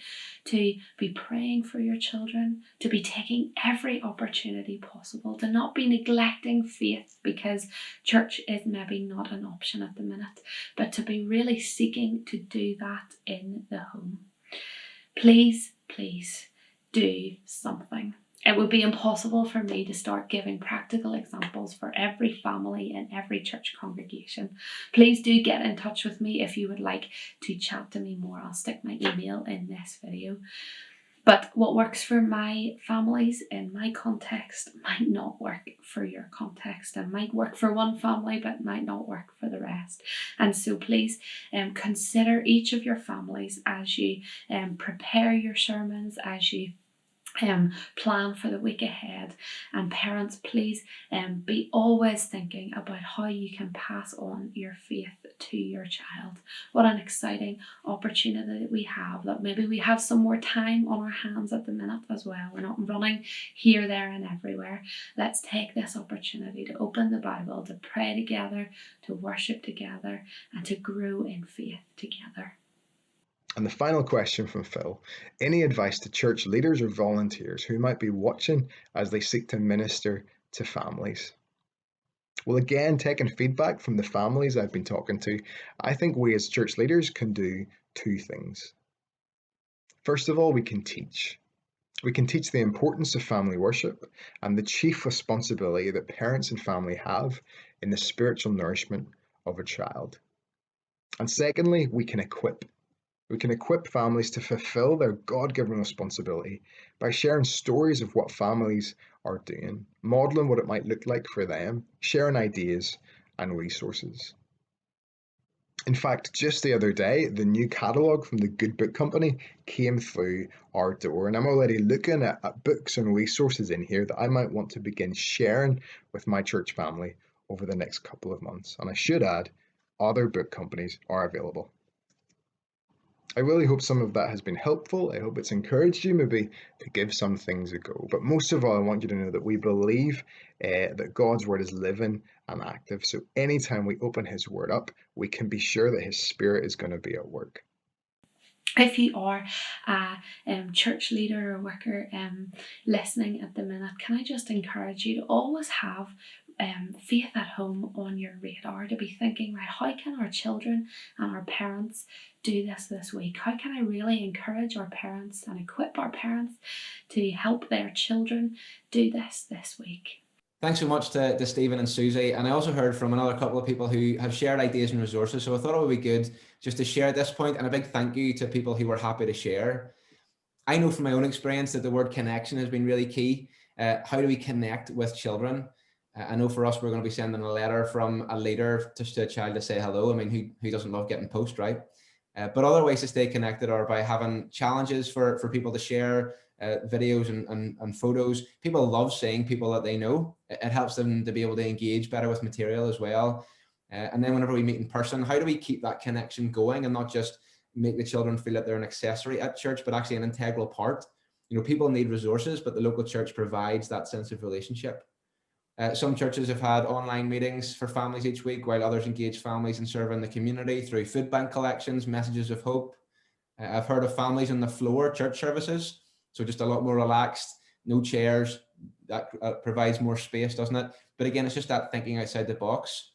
to be praying for your children, to be taking every opportunity possible, to not be neglecting faith because church is maybe not an option at the minute, but to be really seeking to do that in the home. Please, please do something. It would be impossible for me to start giving practical examples for every family in every church congregation. Please do get in touch with me if you would like to chat to me more. I'll stick my email in this video. But what works for my families in my context might not work for your context, and might work for one family but might not work for the rest. And so please consider each of your families as you prepare your sermons, as you plan for the week ahead. And parents, please be always thinking about how you can pass on your faith to your child. What an exciting opportunity that we have, that maybe we have some more time on our hands at the minute as well. We're not running here, there and everywhere. Let's take this opportunity to open the Bible, to pray together, to worship together, and to grow in faith together. And the final question from Phil, any advice to church leaders or volunteers who might be watching as they seek to minister to families? Well, again, taking feedback from the families I've been talking to, I think we as church leaders can do 2 things. First of all, we can teach. We can teach the importance of family worship and the chief responsibility that parents and family have in the spiritual nourishment of a child. And secondly, we can equip. We can equip families to fulfill their God-given responsibility by sharing stories of what families are doing, modeling what it might look like for them, sharing ideas and resources. In fact, just the other day, the new catalogue from the Good Book Company came through our door, and I'm already looking at books and resources in here that I might want to begin sharing with my church family over the next couple of months. And I should add, other book companies are available. I really hope some of that has been helpful. I hope it's encouraged you maybe to give some things a go. But most of all, I want you to know that we believe that God's word is living and active. So anytime we open his word up, we can be sure that his spirit is going to be at work. If you are a church leader or worker listening at the minute, can I just encourage you to always have faith at home on your radar, to be thinking, right, how can our children and our parents do this week? How can I really encourage our parents and equip our parents to help their children do this week? Thanks so much to Stephen and Susie. And I also heard from another couple of people who have shared ideas and resources. So I thought it would be good just to share at this point, and a big thank you to people who were happy to share. I know from my own experience that the word connection has been really key. How do we connect with children? I know for us, we're going to be sending a letter from a leader just to a child to say hello. I mean, who doesn't love getting post, right? But other ways to stay connected are by having challenges for people to share videos and photos. People love seeing people that they know. It helps them to be able to engage better with material as well. And then whenever we meet in person, how do we keep that connection going and not just make the children feel that they're an accessory at church, but actually an integral part? You know, people need resources, but the local church provides that sense of relationship. Some churches have had online meetings for families each week, while others engage families in serving the community through food bank collections, messages of hope. I've heard of families on the floor, church services, so just a lot more relaxed, no chairs. That provides more space, doesn't it? But again, it's just that thinking outside the box.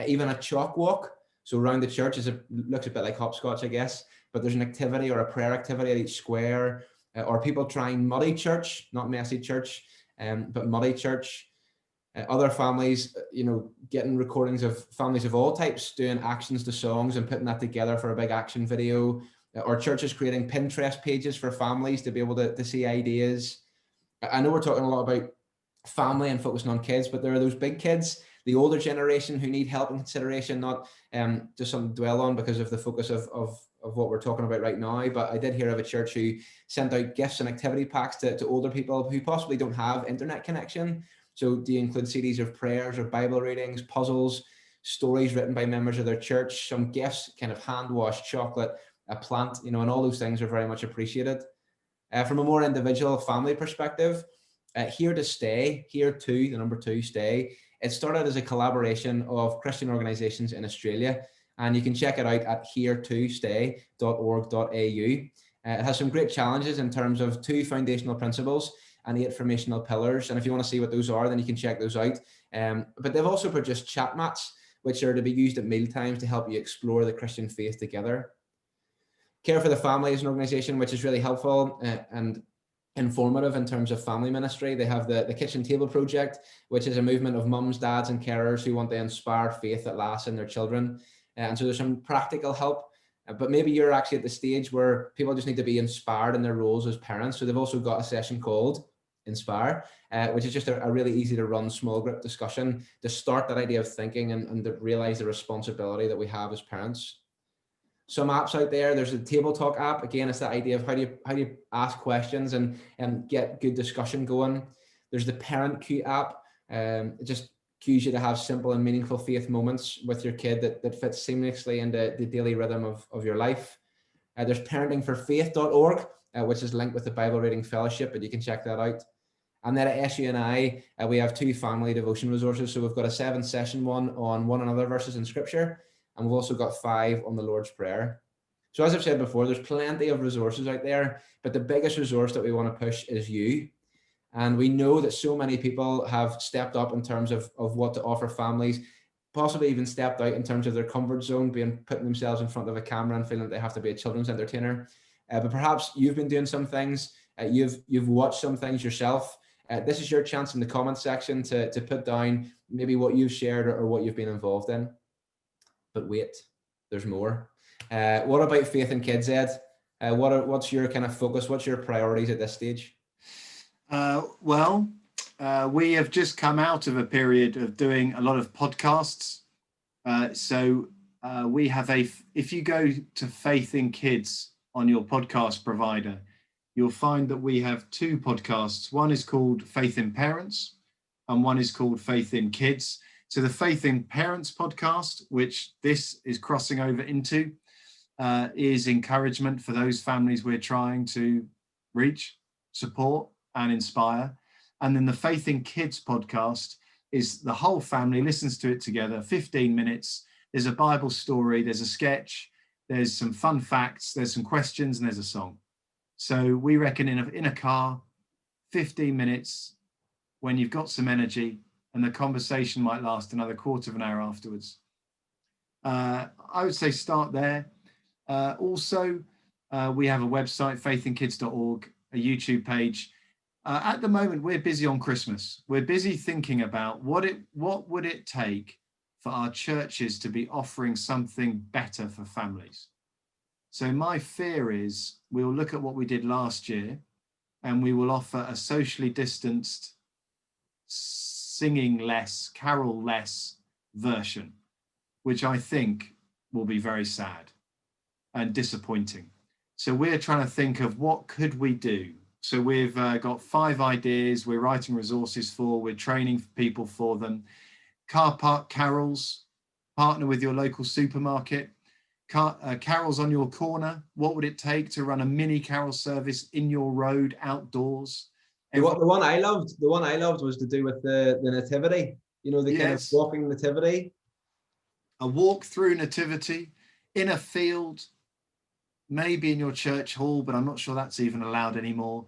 Even a chalk walk, so around the church looks a bit like hopscotch, I guess, but there's an activity or a prayer activity at each square, or people trying muddy church, not messy church, but muddy church. Other families, getting recordings of families of all types doing actions to songs and putting that together for a big action video, or churches creating Pinterest pages for families to be able to see ideas. I know we're talking a lot about family and focusing on kids, but there are those big kids, the older generation, who need help and consideration, not just something to dwell on because of the focus of what we're talking about right now. But I did hear of a church who sent out gifts and activity packs to older people who possibly don't have internet connection. So do you include CDs of prayers or Bible readings, puzzles, stories written by members of their church, some gifts, kind of hand-washed chocolate, a plant, and all those things are very much appreciated. From a more individual family perspective, Here to Stay, Here to, the number 2, Stay, it started as a collaboration of Christian organisations in Australia, and you can check it out at heretostay.org.au. It has some great challenges in terms of 2 foundational principles and 8 formational pillars, and if you want to see what those are, then you can check those out. But they've also produced chat mats, which are to be used at mealtimes to help you explore the Christian faith together. Care for the Family is an organisation which is really helpful and informative in terms of family ministry. They have the Kitchen Table Project, which is a movement of mums, dads and carers who want to inspire faith that lasts in their children. And so there's some practical help, but maybe you're actually at the stage where people just need to be inspired in their roles as parents. So they've also got a session called Inspire, which is just a really easy to run small group discussion to start that idea of thinking and to realize the responsibility that we have as parents. Some apps out there, there's a Table Talk app. Again, it's that idea of how do you ask questions and get good discussion going. There's the Parent Cue app. It just cues you to have simple and meaningful faith moments with your kid that fits seamlessly into the daily rhythm of your life. There's parentingforfaith.org, which is linked with the Bible Reading Fellowship, but you can check that out. And then at SUNI, we have 2 family devotion resources. So we've got a 7-session one on one another verses in Scripture, and we've also got 5 on the Lord's Prayer. So as I've said before, there's plenty of resources out there, but the biggest resource that we want to push is you. And we know that so many people have stepped up in terms of what to offer families, possibly even stepped out in terms of their comfort zone, putting themselves in front of a camera and feeling that they have to be a children's entertainer. But perhaps you've been doing some things, you've watched some things yourself. This is your chance in the comment section to put down maybe what you've shared or what you've been involved in. But wait, there's more. What about faith in kids, Ed? What's your kind of focus? What's your priorities at this stage? We have just come out of a period of doing a lot of podcasts. We have if you go to Faith in Kids on your podcast provider, you'll find that we have 2 podcasts. One is called Faith in Parents and one is called Faith in Kids. So the Faith in Parents podcast, which this is crossing over into, is encouragement for those families we're trying to reach, support and inspire. And then the Faith in Kids podcast is the whole family listens to it together, 15 minutes. There's a Bible story, there's a sketch, there's some fun facts, there's some questions, and there's a song. So we reckon in a car, 15 minutes, when you've got some energy, and the conversation might last another quarter of an hour afterwards. I would say start there. We have a website, faithinkids.org, a YouTube page. At the moment, we're busy on Christmas. We're busy thinking about what would it take for our churches to be offering something better for families. So my fear is we'll look at what we did last year and we will offer a socially distanced, singing less, carol less version, which I think will be very sad and disappointing. So we're trying to think of what could we do. So we've got 5 ideas we're writing resources for, we're training people for them. Car park carols, partner with your local supermarket. Carols on your corner, what would it take to run a mini carol service in your road outdoors? The one I loved was to do with the nativity, the kind of walking nativity. A walk through nativity in a field, maybe in your church hall, but I'm not sure that's even allowed anymore.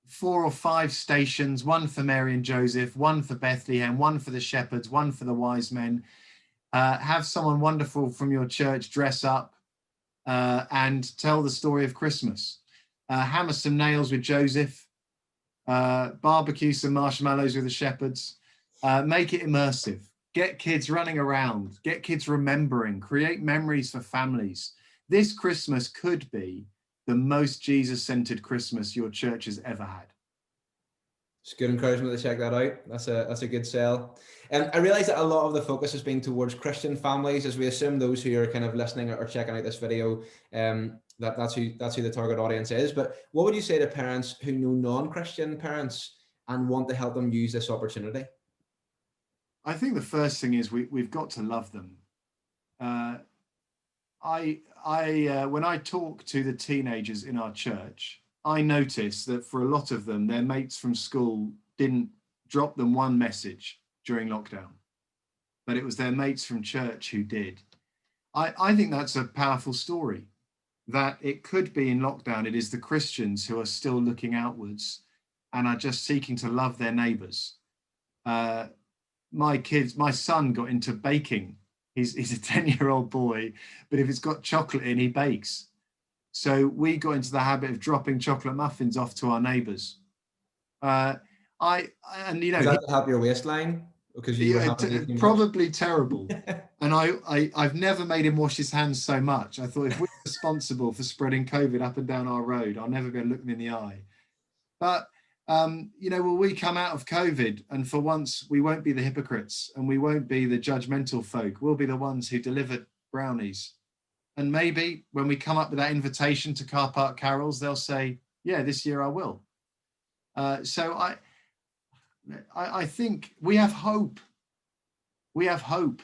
4 or 5 stations, one for Mary and Joseph, one for Bethlehem, one for the shepherds, one for the wise men. Have someone wonderful from your church dress up and tell the story of Christmas. Hammer some nails with Joseph, barbecue some marshmallows with the shepherds, make it immersive, get kids running around, get kids remembering, create memories for families. This Christmas could be the most Jesus-centered Christmas your church has ever had. It's good encouragement to check that out. That's a good sell. And I realize that a lot of the focus has been towards Christian families, as we assume those who are kind of listening or checking out this video, that's who the target audience is. But what would you say to parents who know non-Christian parents and want to help them use this opportunity? I think the first thing is we've got to love them. When I talk to the teenagers in our church, I notice that for a lot of them, their mates from school didn't drop them one message during lockdown, but it was their mates from church who did. I think that's a powerful story, that it could be in lockdown, it is the Christians who are still looking outwards and are just seeking to love their neighbors. My son got into baking. He's a 10-year-old boy, but if it's got chocolate in, he bakes. So we got into the habit of dropping chocolate muffins off to our neighbors. Is that to help your waistline? Because you were probably terrible. And I've never made him wash his hands so much. I thought, if we're responsible for spreading COVID up and down our road, I'll never be able to look them in the eye. But will we come out of COVID, and for once we won't be the hypocrites and we won't be the judgmental folk. We'll be the ones who delivered brownies. And maybe when we come up with that invitation to car park carols, they'll say, yeah, this year I will. So I think we have hope. We have hope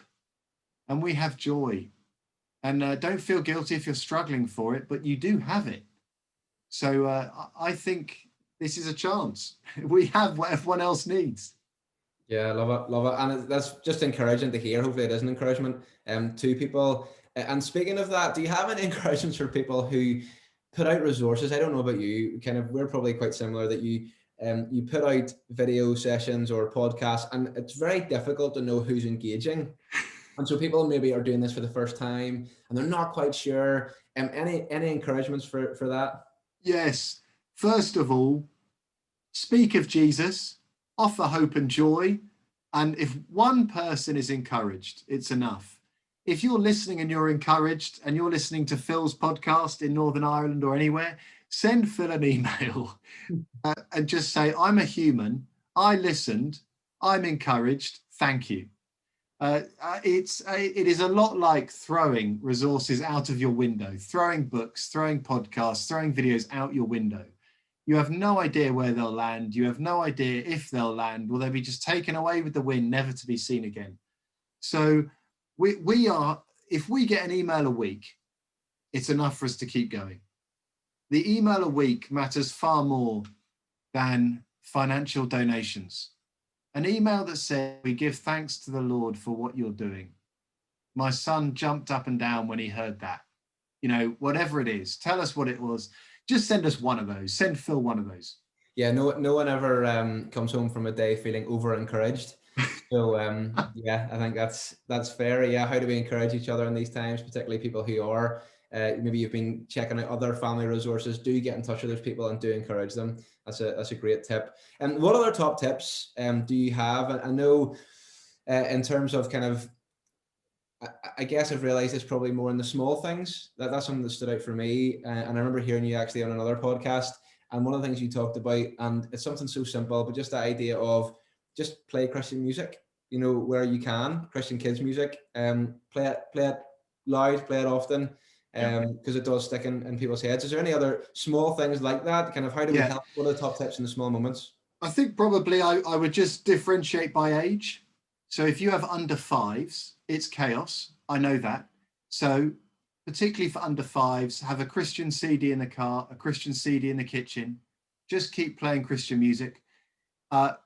and we have joy. And don't feel guilty if you're struggling for it, but you do have it. So I think this is a chance. We have what everyone else needs. Yeah, love it. And that's just encouraging to hear. Hopefully it is an encouragement to people. And speaking of that, do you have any encouragements for people who put out resources? I don't know about you, we're probably quite similar, that you put out video sessions or podcasts, and it's very difficult to know who's engaging. And so people maybe are doing this for the first time and they're not quite sure. Any encouragements for that? Yes. First of all, speak of Jesus, offer hope and joy. And if one person is encouraged, it's enough. If you're listening and you're encouraged and you're listening to Phil's podcast in Northern Ireland or anywhere, send Phil an email and just say, I'm a human. I listened. I'm encouraged. Thank you. It is a lot like throwing resources out of your window, throwing books, throwing podcasts, throwing videos out your window. You have no idea where they'll land. You have no idea if they'll land. Will they be just taken away with the wind, never to be seen again? So if we get an email a week, it's enough for us to keep going. The email a week matters far more than financial donations. An email that says, we give thanks to the Lord for what you're doing. My son jumped up and down when he heard that. Whatever it is, tell us what it was. Just send us one of those. Send Phil one of those. Yeah, no one ever comes home from a day feeling over encouraged. So yeah, I think that's fair. Yeah, how do we encourage each other in these times, particularly people who are maybe you've been checking out other family resources? Do get in touch with those people and do encourage them. That's a great tip. And what other top tips do you have? I know in terms of I guess I've realized it's probably more in the small things. That's something that stood out for me. And I remember hearing you actually on another podcast, and one of the things you talked about, and it's something so simple, but just the idea of just play Christian music, where you can, Christian kids music, play it loud, play it often, because it does stick in people's heads. Is there any other small things like that? How do we help? What are the top tips in the small moments? I think probably I would just differentiate by age. So if you have under 5s, it's chaos. I know that. So particularly for under 5s, have a Christian CD in the car, a Christian CD in the kitchen. Just keep playing Christian music.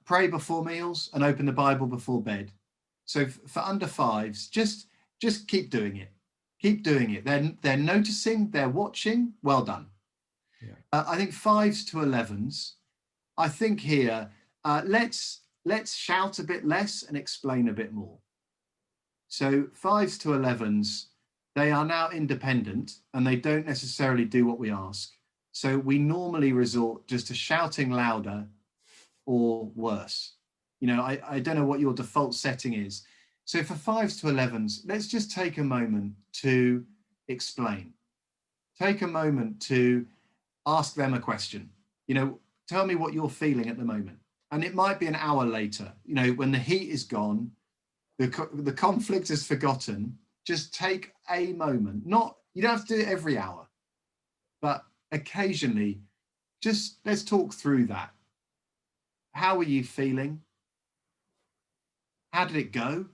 Pray before meals and open the Bible before bed. So for under 5s, just keep doing it. Keep doing it. They're noticing, they're watching. Well done. Yeah. I think 5s to 11s. I think here, let's shout a bit less and explain a bit more. So 5s to 11s, they are now independent and they don't necessarily do what we ask. So we normally resort just to shouting louder or worse. I don't know what your default setting is. So for 5s to 11s, let's just take a moment to explain. Take a moment to ask them a question. Tell me what you're feeling at the moment. And it might be an hour later, when the heat is gone, the conflict is forgotten. Just take a moment. You don't have to do it every hour, but occasionally, just let's talk through that. How are you feeling? How did it go?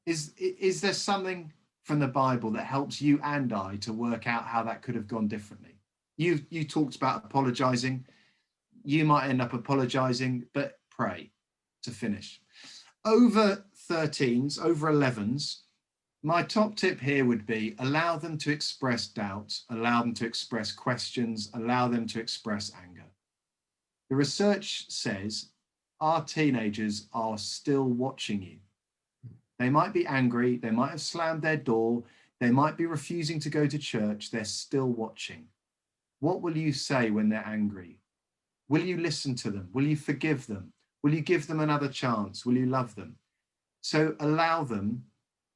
Is there something from the Bible that helps you and I to work out how that could have gone differently? You talked about apologizing. You might end up apologizing, but pray to finish. Over 13s, over 11s, my top tip here would be allow them to express doubts, allow them to express questions, allow them to express anger. The research says our teenagers are still watching you. They might be angry, they might have slammed their door, they might be refusing to go to church, they're still watching. What will you say when they're angry? Will you listen to them? Will you forgive them? Will you give them another chance? Will you love them? So allow them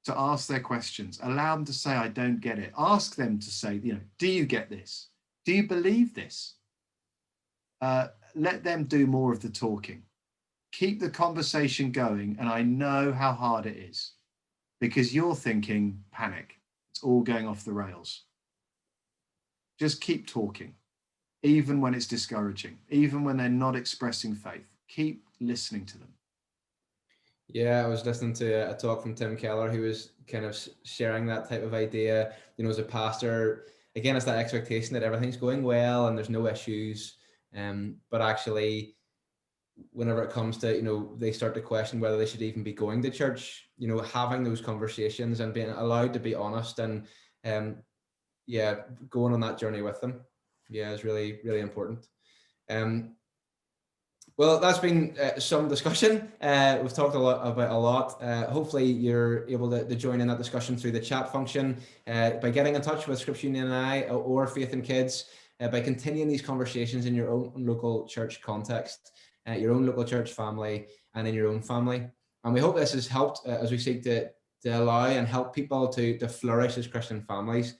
to ask their questions. Allow them to say, I don't get it. Ask them to say, do you get this? Do you believe this? Let them do more of the talking. Keep the conversation going. And I know how hard it is because you're thinking panic. It's all going off the rails. Just keep talking, even when it's discouraging, even when they're not expressing faith. Keep listening to them. Yeah, I was listening to a talk from Tim Keller, who was kind of sharing that type of idea. As a pastor, again, it's that expectation that everything's going well and there's no issues. But actually, whenever it comes to, they start to question whether they should even be going to church, having those conversations and being allowed to be honest and, going on that journey with them. Yeah, is really, really important. Well, that's been some discussion. We've talked about a lot. Hopefully you're able to join in that discussion through the chat function by getting in touch with Scripture Union and I or Faith in Kids, by continuing these conversations in your own local church context, your own local church family and in your own family. And we hope this has helped as we seek to allow and help people to flourish as Christian families.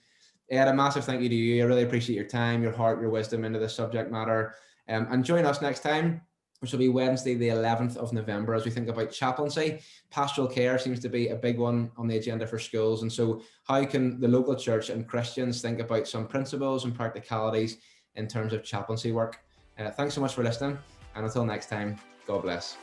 Ed, a massive thank you to you. I really appreciate your time, your heart, your wisdom into this subject matter. And join us next time, which will be Wednesday, the 11th of November, as we think about chaplaincy. Pastoral care seems to be a big one on the agenda for schools. And so how can the local church and Christians think about some principles and practicalities in terms of chaplaincy work? Thanks so much for listening. And until next time, God bless.